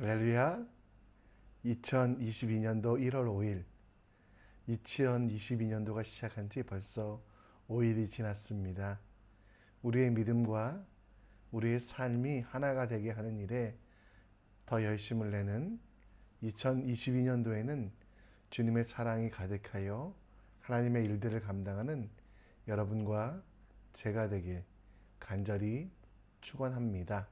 할렐루야. 2022년도 1월 5일, 2022년도가 시작한 지 벌써 5일이 지났습니다. 우리의 믿음과 우리의 삶이 하나가 되게 하는 일에 더 열심을 내는 2022년도에는 주님의 사랑이 가득하여 하나님의 일들을 감당하는 여러분과 제가 되길 간절히 축원합니다.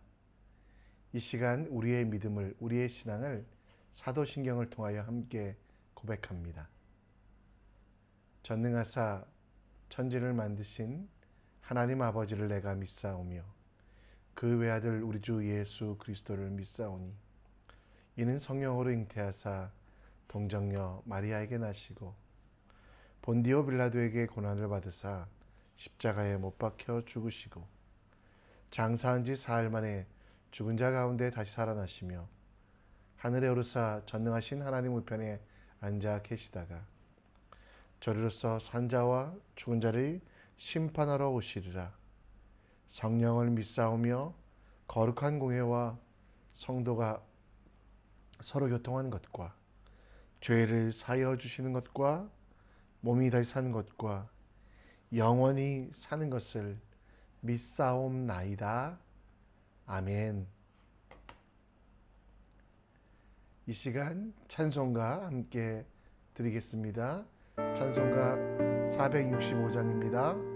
이 시간 우리의 믿음을, 우리의 신앙을 사도신경을 통하여 함께 고백합니다. 전능하사 천지를 만드신 하나님 아버지를 내가 믿사오며 그 외아들 우리 주 예수 그리스도를 믿사오니 이는 성령으로 잉태하사 동정녀 마리아에게 나시고 본디오 빌라도에게 고난을 받으사 십자가에 못 박혀 죽으시고 장사한 지 사흘 만에 죽은 자 가운데 다시 살아나시며 하늘에 오르사 전능하신 하나님 우편에 앉아 계시다가 저리로서 산자와 죽은 자를 심판하러 오시리라. 성령을 믿사오며 거룩한 공회와 성도가 서로 교통하는 것과 죄를 사하여 주시는 것과 몸이 다시 사는 것과 영원히 사는 것을 믿사옵나이다. 아멘. 이 시간 찬송가 함께 드리겠습니다. 찬송가 465장입니다.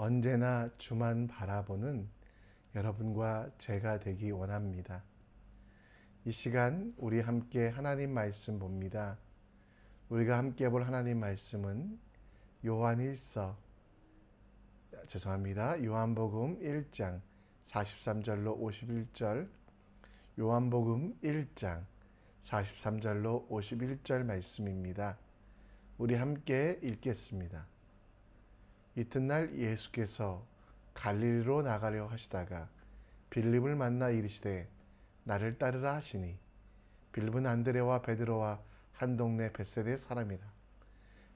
언제나 주만 바라보는 여러분과 제가 되기 원합니다. 이 시간 우리 함께 하나님 말씀 봅니다. 우리가 함께 볼 하나님 말씀은 요한복음 1장 43절로 51절, 요한복음 1장 43절로 51절 말씀입니다. 우리 함께 읽겠습니다. 이튿날 예수께서 갈릴리로 나가려 하시다가 빌립을 만나 이르시되 나를 따르라 하시니, 빌립은 안드레와 베드로와 한 동네 벳세대 사람이라.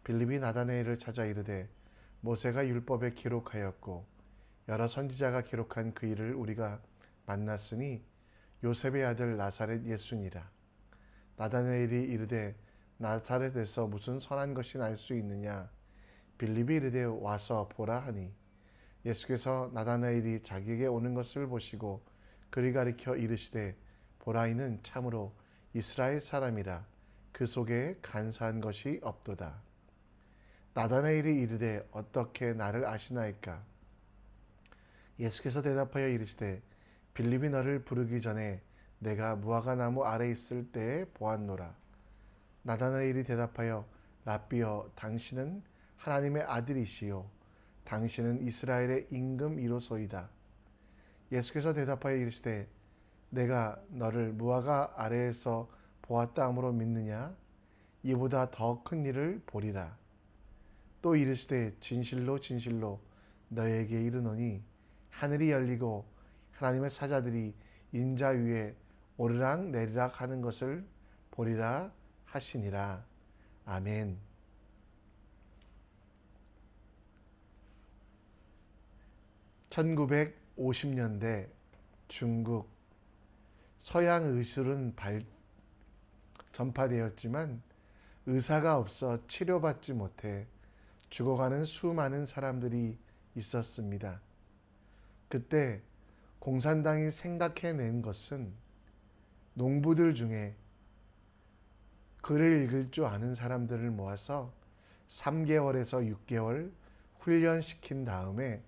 빌립이 나다나엘을 찾아 이르되 모세가 율법에 기록하였고 여러 선지자가 기록한 그 일을 우리가 만났으니 요셉의 아들 나사렛 예수니라. 나다나엘이 이르되 나사렛에서 무슨 선한 것이 날 수 있느냐. 빌립이 이르되 와서 보라 하니, 예수께서 나다나엘이 자기에게 오는 것을 보시고 그리 가리켜 이르시되 보라, 이는 참으로 이스라엘 사람이라. 그 속에 간사한 것이 없도다. 나다나엘이 이르되 어떻게 나를 아시나이까. 예수께서 대답하여 이르시되 빌립이 너를 부르기 전에 내가 무화과 나무 아래 있을 때에 보았노라. 나다나엘이 대답하여 랍비여, 당신은 하나님의 아들이시요 당신은 이스라엘의 임금이로소이다. 예수께서 대답하여 이르시되 내가 너를 무화과 아래에서 보았다 함으로 믿느냐. 이보다 더 큰 일을 보리라. 또 이르시되 진실로 진실로 너에게 이르노니 하늘이 열리고 하나님의 사자들이 인자 위에 오르락 내리락 하는 것을 보리라 하시니라. 아멘. (1950년대) 중국 서양 의술은 전파되었지만 의사가 없어 치료받지 못해 죽어가는 수많은 사람들이 있었습니다. 그때 공산당이 생각해낸 것은 농부들 중에 글을 읽을 줄 아는 사람들을 모아서 3개월에서 6개월 훈련시킨 다음에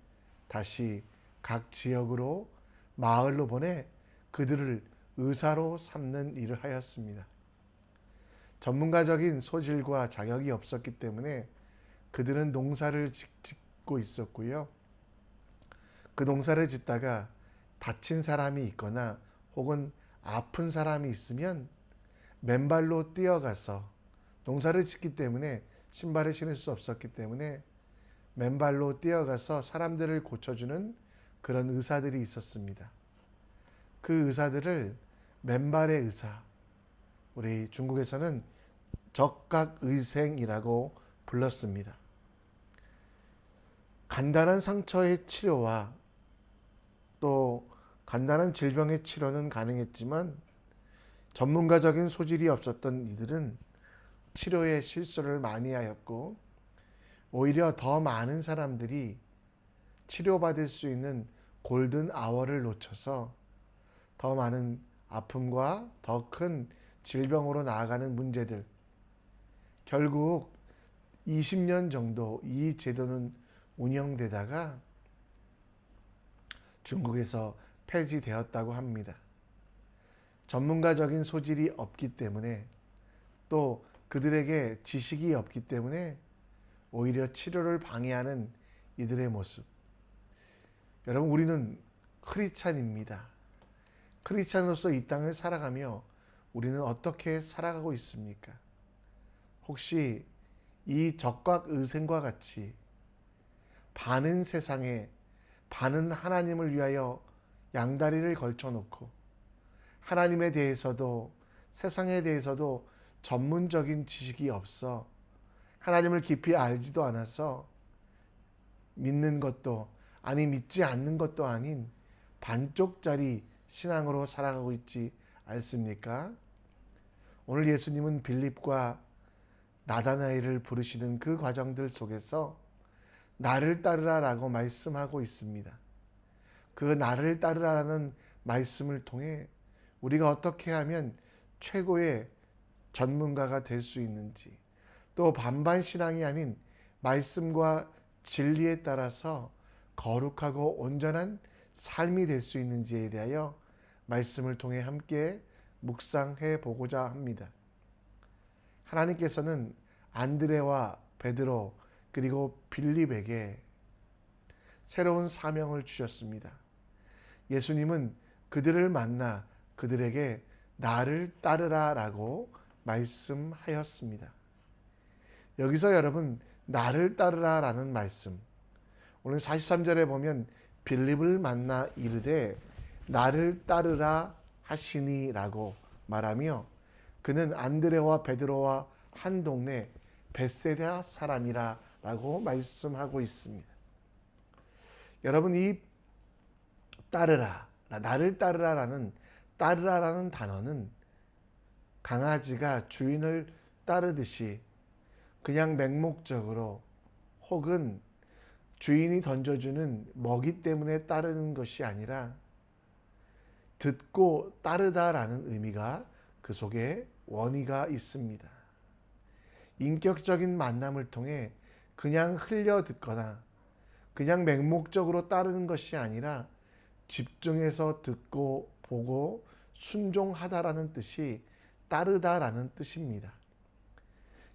다시 각 지역으로 마을로 보내 그들을 의사로 삼는 일을 하였습니다. 전문가적인 소질과 자격이 없었기 때문에 그들은 농사를 짓고 있었고요. 그 농사를 짓다가 다친 사람이 있거나 혹은 아픈 사람이 있으면 맨발로 뛰어가서, 농사를 짓기 때문에 신발을 신을 수 없었기 때문에 맨발로 뛰어가서 사람들을 고쳐주는 그런 의사들이 있었습니다. 그 의사들을 맨발의 의사, 우리 중국에서는 적각의생이라고 불렀습니다. 간단한 상처의 치료와 또 간단한 질병의 치료는 가능했지만 전문가적인 소질이 없었던 이들은 치료에 실수를 많이 하였고, 오히려 더 많은 사람들이 치료받을 수 있는 골든 아워를 놓쳐서 더 많은 아픔과 더 큰 질병으로 나아가는 문제들, 결국 20년 정도 이 제도는 운영되다가 중국에서 폐지되었다고 합니다. 전문가적인 소질이 없기 때문에, 또 그들에게 지식이 없기 때문에 오히려 치료를 방해하는 이들의 모습. 여러분, 우리는 크리스찬입니다. 크리스찬으로서 이 땅을 살아가며 우리는 어떻게 살아가고 있습니까? 혹시 이 적각의생과 같이 반은 세상에, 반은 하나님을 위하여 양다리를 걸쳐놓고 하나님에 대해서도 세상에 대해서도 전문적인 지식이 없어 하나님을 깊이 알지도 않아서 믿는 것도 아니 믿지 않는 것도 아닌 반쪽짜리 신앙으로 살아가고 있지 않습니까? 오늘 예수님은 빌립과 나다나엘을 부르시는 그 과정들 속에서 나를 따르라라고 말씀하고 있습니다. 그 나를 따르라라는 말씀을 통해 우리가 어떻게 하면 최고의 전문가가 될 수 있는지, 또 반반 신앙이 아닌 말씀과 진리에 따라서 거룩하고 온전한 삶이 될 수 있는지에 대하여 말씀을 통해 함께 묵상해 보고자 합니다. 하나님께서는 안드레와 베드로 그리고 빌립에게 새로운 사명을 주셨습니다. 예수님은 그들을 만나 그들에게 나를 따르라 라고 말씀하였습니다. 여기서 여러분 나를 따르라 라는 말씀, 오늘 43절에 보면 빌립을 만나 이르되 나를 따르라 하시니 라고 말하며 그는 안드레와 베드로와 한 동네 벳세다 사람이라 라고 말씀하고 있습니다. 여러분 이 따르라, 나를 따르라라는 따르라라는 단어는 강아지가 주인을 따르듯이 그냥 맹목적으로 혹은 주인이 던져주는 먹이 때문에 따르는 것이 아니라 듣고 따르다라는 의미가 그 속에 원의가 있습니다. 인격적인 만남을 통해 그냥 흘려 듣거나 그냥 맹목적으로 따르는 것이 아니라 집중해서 듣고 보고 순종하다라는 뜻이 따르다라는 뜻입니다.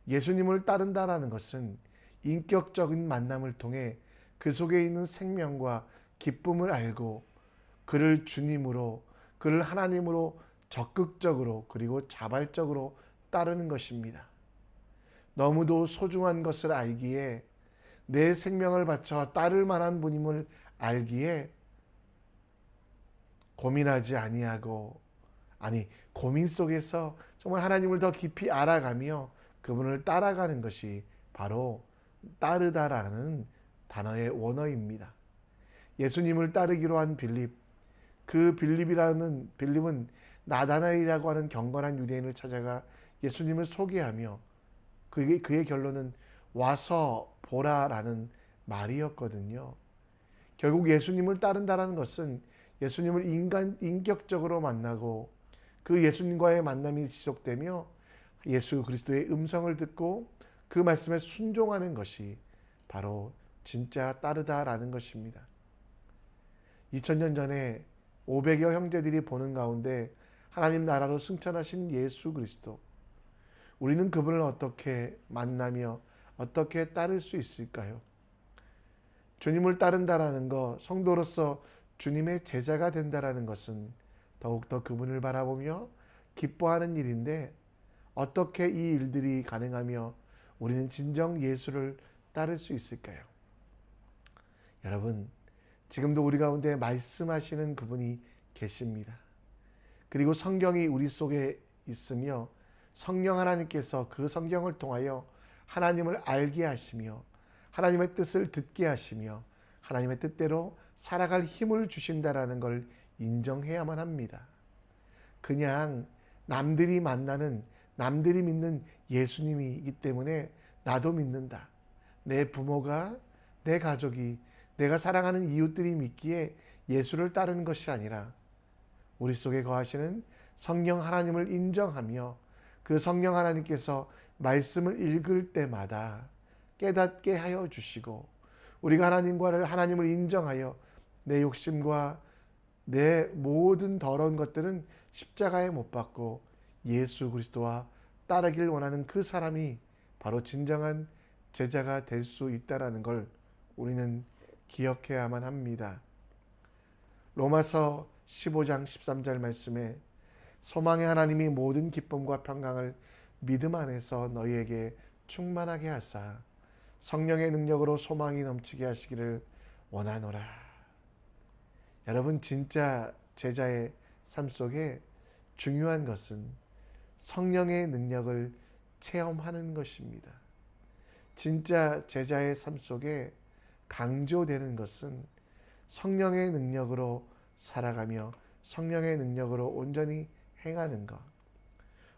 예수님을 따른다라는 것은 인격적인 만남을 통해 그 속에 있는 생명과 기쁨을 알고 그를 주님으로, 그를 하나님으로 적극적으로 그리고 자발적으로 따르는 것입니다. 너무도 소중한 것을 알기에 내 생명을 바쳐 따를 만한 분임을 알기에 고민하지 아니하고 고민 속에서 정말 하나님을 더 깊이 알아가며 그분을 따라가는 것이 바로 따르다라는 단어의 원어입니다. 예수님을 따르기로 한 빌립, 그 빌립은 나다나엘이라고 하는 경건한 유대인을 찾아가 예수님을 소개하며 그의 결론은 와서 보라라는 말이었거든요. 결국 예수님을 따른다라는 것은 예수님을 인격적으로 만나고 그 예수님과의 만남이 지속되며 예수 그리스도의 음성을 듣고 그 말씀에 순종하는 것이 바로 진짜 따르다라는 것입니다. 2000년 전에 500여 형제들이 보는 가운데 하나님 나라로 승천하신 예수 그리스도, 우리는 그분을 어떻게 만나며 어떻게 따를 수 있을까요? 주님을 따른다라는 것, 성도로서 주님의 제자가 된다라는 것은 더욱더 그분을 바라보며 기뻐하는 일인데 어떻게 이 일들이 가능하며 우리는 진정 예수를 따를 수 있을까요? 여러분, 지금도 우리 가운데 말씀하시는 그분이 계십니다. 그리고 성경이 우리 속에 있으며 성령 하나님께서 그 성경을 통하여 하나님을 알게 하시며 하나님의 뜻을 듣게 하시며 하나님의 뜻대로 살아갈 힘을 주신다라는 걸 인정해야만 합니다. 그냥 남들이 만나는, 남들이 믿는 예수님이기 때문에 나도 믿는다. 내 부모가, 내 가족이, 내가 사랑하는 이웃들이 믿기에 예수를 따르는 것이 아니라 우리 속에 거하시는 성령 하나님을 인정하며 그 성령 하나님께서 말씀을 읽을 때마다 깨닫게 하여 주시고 우리가 하나님을 인정하여 내 욕심과 내 모든 더러운 것들은 십자가에 못 박고 예수 그리스도와 따르길 원하는 그 사람이 바로 진정한 제자가 될 수 있다는 걸 우리는 기억해야만 합니다. 로마서 15장 13절 말씀에 소망의 하나님이 모든 기쁨과 평강을 믿음 안에서 너희에게 충만하게 하사 성령의 능력으로 소망이 넘치게 하시기를 원하노라. 여러분, 진짜 제자의 삶 속에 중요한 것은 성령의 능력을 체험하는 것입니다. 진짜 제자의 삶 속에 강조되는 것은 성령의 능력으로 살아가며 성령의 능력으로 온전히 행하는 것.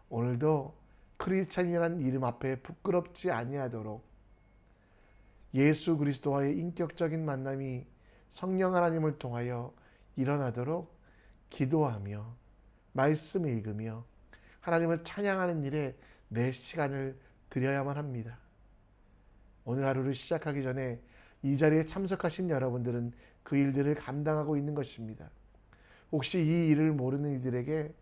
오늘도 크리스찬이라는 이름 앞에 부끄럽지 아니하도록 예수 그리스도와의 인격적인 만남이 성령 하나님을 통하여 일어나도록 기도하며 말씀 읽으며 하나님을 찬양하는 일에 내 시간을 드려야만 합니다. 오늘 하루를 시작하기 전에 이 자리에 참석하신 여러분들은 그 일들을 감당하고 있는 것입니다. 혹시 이 일을 모르는 이들에게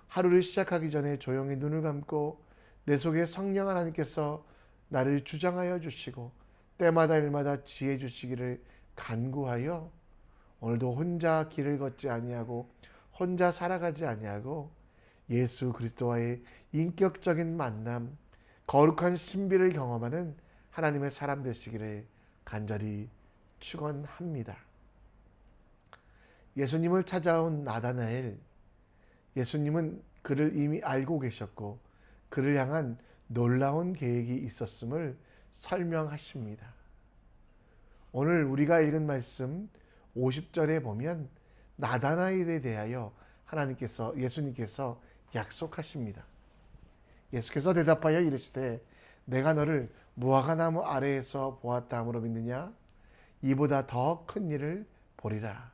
하루를 시작하기 전에 조용히 눈을 감고 내 속에 성령 하나님께서 나를 주장하여 주시고 때마다 일마다 지혜 주시기를 간구하여 오늘도 혼자 길을 걷지 아니하고 혼자 살아가지 아니하고 예수 그리스도와의 인격적인 만남, 거룩한 신비를 경험하는 하나님의 사람 되시기를 간절히 축원합니다. 예수님을 찾아온 나다나엘, 예수님은 그를 이미 알고 계셨고 그를 향한 놀라운 계획이 있었음을 설명하십니다. 오늘 우리가 읽은 말씀 50절에 보면 나다나엘에 대하여 예수님께서 약속하십니다. 예수께서 대답하여 이르시되 내가 너를 무화과나무 아래에서 보았다 함으로 믿느냐? 이보다 더 큰 일을 보리라.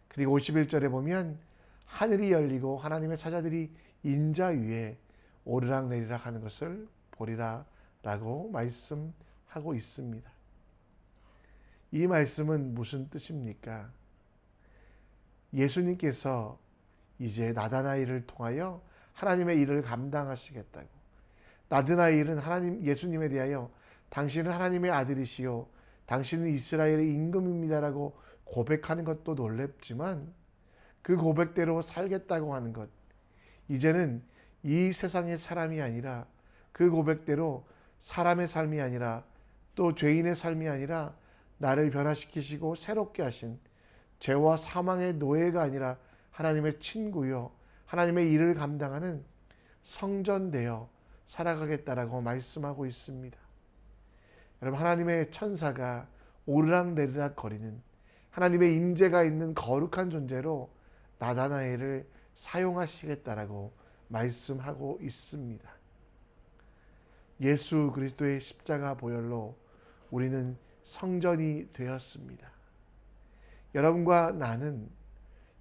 그리고 51절에 보면 하늘이 열리고 하나님의 사자들이 인자 위에 오르락내리락 하는 것을 보리라 라고 말씀하고 있습니다. 이 말씀은 무슨 뜻입니까? 예수님께서 이제 나다나엘을 통하여 하나님의 일을 감당하시겠다고, 나다나엘은 예수님에 대하여 당신은 하나님의 아들이시요 당신은 이스라엘의 임금입니다라고 고백하는 것도 놀랍지만 그 고백대로 살겠다고 하는 것, 이제는 이 세상의 사람이 아니라 그 고백대로 사람의 삶이 아니라 또 죄인의 삶이 아니라 나를 변화시키시고 새롭게 하신 죄와 사망의 노예가 아니라 하나님의 친구요 하나님의 일을 감당하는 성전되어 살아가겠다라고 말씀하고 있습니다. 여러분, 하나님의 천사가 오르락내리락 거리는 하나님의 임재가 있는 거룩한 존재로 나다나엘을 사용하시겠다라고 말씀하고 있습니다. 예수 그리스도의 십자가 보혈로 우리는 성전이 되었습니다. 여러분과 나는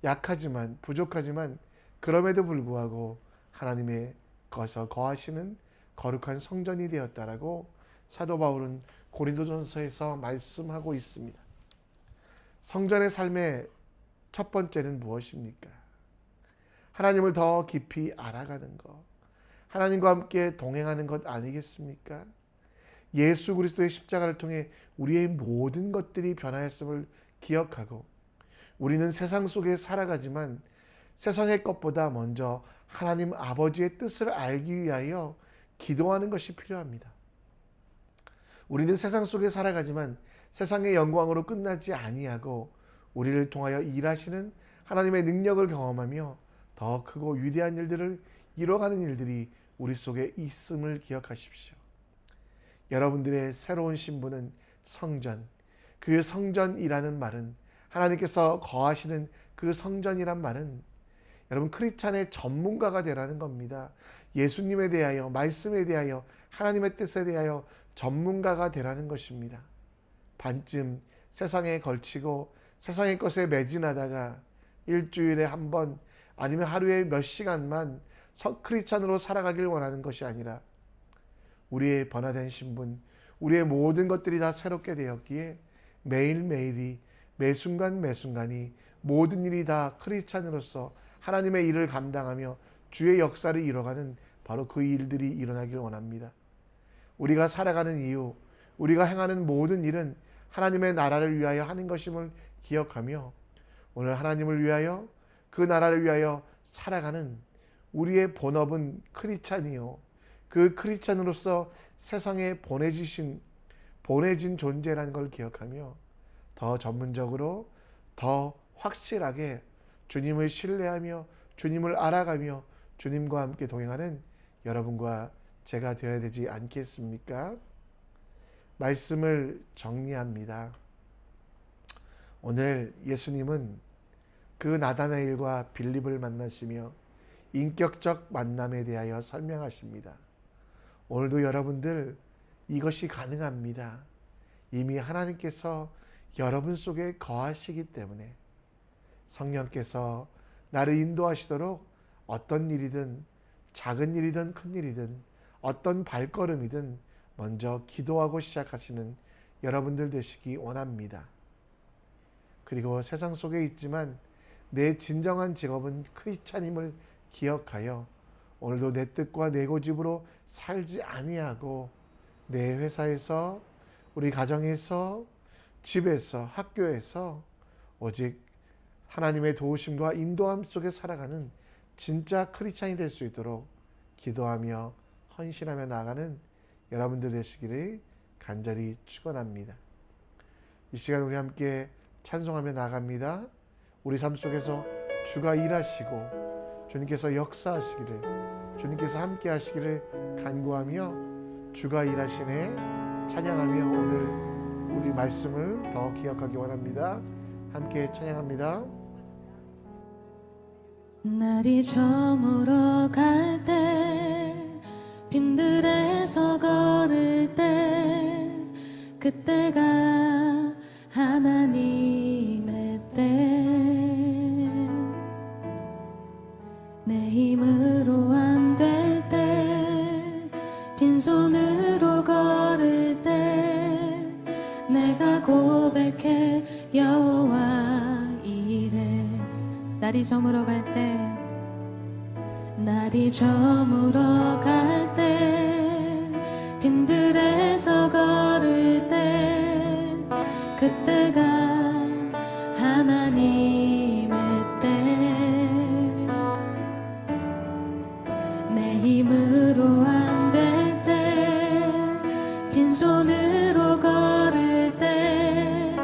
약하지만 부족하지만 그럼에도 불구하고 하나님의 거기서 거하시는 거룩한 성전이 되었다라고 사도 바울은 고린도전서에서 말씀하고 있습니다. 성전의 삶의 첫 번째는 무엇입니까? 하나님을 더 깊이 알아가는 것, 하나님과 함께 동행하는 것 아니겠습니까? 예수 그리스도의 십자가를 통해 우리의 모든 것들이 변화했음을 기억하고 우리는 세상 속에 살아가지만 세상의 것보다 먼저 하나님 아버지의 뜻을 알기 위하여 기도하는 것이 필요합니다. 우리는 세상 속에 살아가지만 세상의 영광으로 끝나지 아니하고 우리를 통하여 일하시는 하나님의 능력을 경험하며 더 크고 위대한 일들을 이뤄가는 일들이 우리 속에 있음을 기억하십시오. 여러분들의 새로운 신분은 성전, 그 성전이라는 말은 하나님께서 거하시는 그 성전이란 말은 여러분 크리스찬의 전문가가 되라는 겁니다. 예수님에 대하여, 말씀에 대하여, 하나님의 뜻에 대하여 전문가가 되라는 것입니다. 반쯤 세상에 걸치고 세상의 것에 매진하다가 일주일에 한 번 아니면 하루에 몇 시간만 크리스찬으로 살아가길 원하는 것이 아니라 우리의 변화된 신분, 우리의 모든 것들이 다 새롭게 되었기에 매일매일이 매순간 매순간이 모든 일이 다 크리스찬으로서 하나님의 일을 감당하며 주의 역사를 이뤄가는 바로 그 일들이 일어나길 원합니다. 우리가 살아가는 이유, 우리가 행하는 모든 일은 하나님의 나라를 위하여 하는 것임을 기억하며 오늘 하나님을 위하여 그 나라를 위하여 살아가는 우리의 본업은 크리스찬이요, 그 크리스찬으로서 세상에 보내진 존재라는 걸 기억하며 더 전문적으로 더 확실하게 주님을 신뢰하며 주님을 알아가며 주님과 함께 동행하는 여러분과 제가 되어야 되지 않겠습니까? 말씀을 정리합니다. 오늘 예수님은 그 나다나엘과 빌립을 만나시며 인격적 만남에 대하여 설명하십니다. 오늘도 여러분들 이것이 가능합니다. 이미 하나님께서 여러분 속에 거하시기 때문에 성령께서 나를 인도하시도록 어떤 일이든 작은 일이든 큰 일이든 어떤 발걸음이든 먼저 기도하고 시작하시는 여러분들 되시기 원합니다. 그리고 세상 속에 있지만 내 진정한 직업은 크리스찬임을 기억하여 오늘도 내 뜻과 내 고집으로 살지 아니하고 내 회사에서, 우리 가정에서, 집에서, 학교에서 오직 하나님의 도우심과 인도함 속에 살아가는 진짜 크리스찬이 될 수 있도록 기도하며 헌신하며 나아가는 여러분들 되시기를 간절히 축원합니다. 이 시간 우리 함께 찬송하며 나아갑니다. 우리 삶 속에서 주가 일하시고 주님께서 역사하시기를, 주님께서 함께 하시기를 간구하며 주가 일하시네 찬양하며 오늘 우리 말씀을 더 기억하기 원합니다. 함께 찬양합니다. 날이 저물어 갈 때, 빈들에서 걸을 때, 그때가 하나님의 때. 내 힘으로 안 될 때, 빈손으로 걸을 때, 내가 고백해 여호와 이래. 날이 저물어 갈 때, 날이 저물어 갈 때, 빈들에서 걸을 때, 그때가 하나님의 때. 내 힘으로 안 될 때, 빈손으로 걸을 때,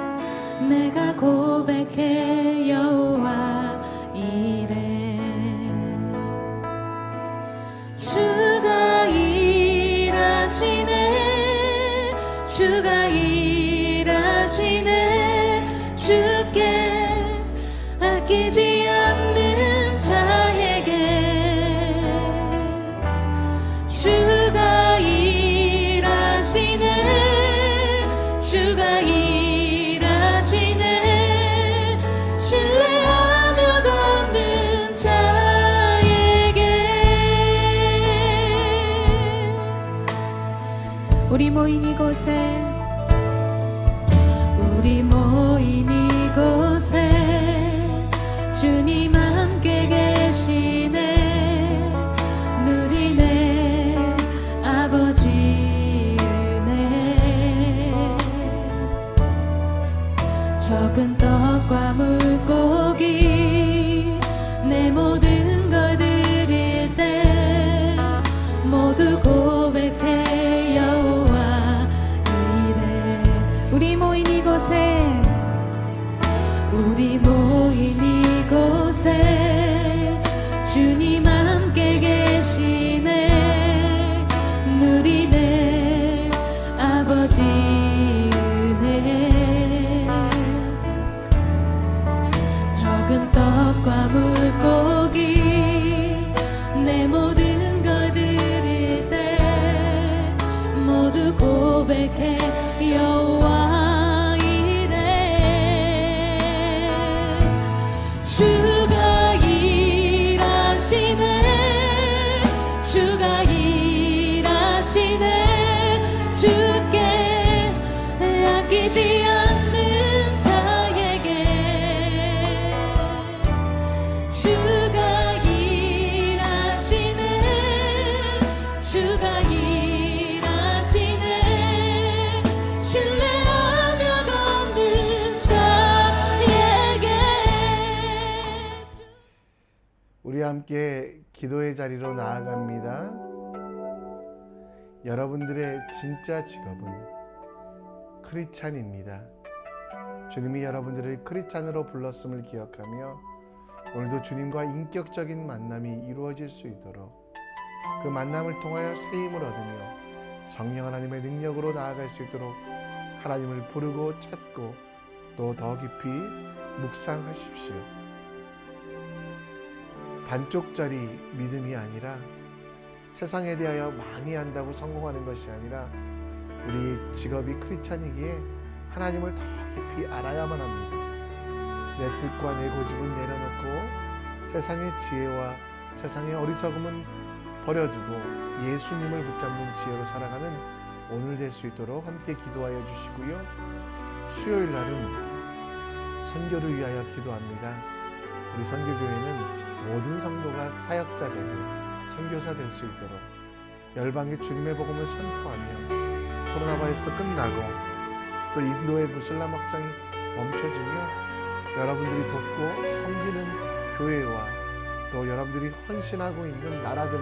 내가 고백해 여호와 이래. 주가 일하시네, 주가 일하시네, 주께 아끼지 않는 자에게. 주가 일하시네, 주가 일하시네, 신뢰하며 걷는 자에게. 우리 모인 이곳에, 우리 모인 이곳에 주님 함께 계시네. 누리네 아버지 은혜. 적은 떡과 물고기 내 모든 걸 드릴 때, 모두 고백해 여호와 이래. 우리 모인 이곳에, 우리 모인 이곳에 주님 함께 계시네. 누리네 아버지 은혜. 적은 떡과 물고기 내 모든 걸 드릴 때, 모두 고백해 여호와 이래. 주가 일하시네, 주가 일하시네, 주께 아끼지 않는 자에게. 주가 일하시네, 주가 일하시네, 신뢰하며 걷는 자에게. 우리 함께 기도의 자리로 나아갑니다. 여러분들의 진짜 직업은 크리스찬입니다. 주님이 여러분들을 크리스찬으로 불렀음을 기억하며 오늘도 주님과 인격적인 만남이 이루어질 수 있도록, 그 만남을 통하여 새 힘을 얻으며 성령 하나님의 능력으로 나아갈 수 있도록 하나님을 부르고 찾고 또 더 깊이 묵상하십시오. 반쪽짜리 믿음이 아니라, 세상에 대하여 많이 안다고 성공하는 것이 아니라, 우리 직업이 크리스찬이기에 하나님을 더 깊이 알아야만 합니다. 내 뜻과 내 고집은 내려놓고 세상의 지혜와 세상의 어리석음은 버려두고 예수님을 붙잡는 지혜로 살아가는 오늘 될 수 있도록 함께 기도하여 주시고요. 수요일 날은 선교를 위하여 기도합니다. 우리 선교교회는 모든 성도가 사역자 되고 선교사 될 수 있도록 열방의 주님의 복음을 선포하며 코로나 바이러스 끝나고 또 인도의 무슬람 확장이 멈춰지며 여러분들이 돕고 섬기는 교회와 또 여러분들이 헌신하고 있는 나라들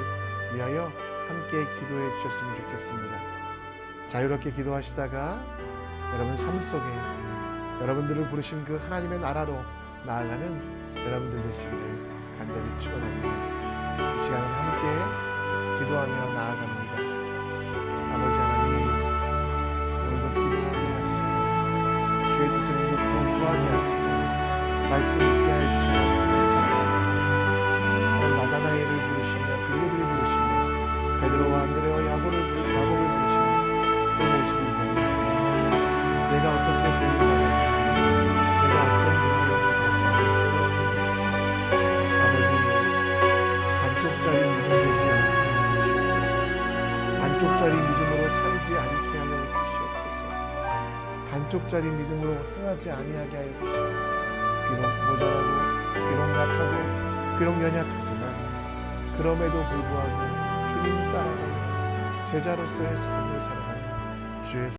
위하여 함께 기도해 주셨으면 좋겠습니다. 자유롭게 기도하시다가 여러분 삶 속에 여러분들을 부르신 그 하나님의 나라로 나아가는 여러분들 되시기를 간절히 축원합니다. 이 시간을 함께 기도하며 나아갑니다. 아버지 하나님, 오늘도 기도하게 하시고 주의 뜻을 묻고 구하게 하시고 말씀 있게 해주시고 나다나엘을 부르시며 빌립을 부르시며 베드로와 안드레와 야고를 부르시며 그 모습을 보며 내가 어떻게 부르는가, 내가 어떤 부르는가 아버지, 반쪽짜리 믿음 되지 않게 하여 주시옵소서. 반쪽짜리 믿음으로 살지 않게 하여 주시옵소서. 반쪽짜리 믿음으로 행하지 아니하게 하여 주시옵소서. 비록 모자라고 비록 약하고 비록 연약하지만 그럼에도 불구하고 주님 따라가며 제자로서의 삶을 살아가는 주의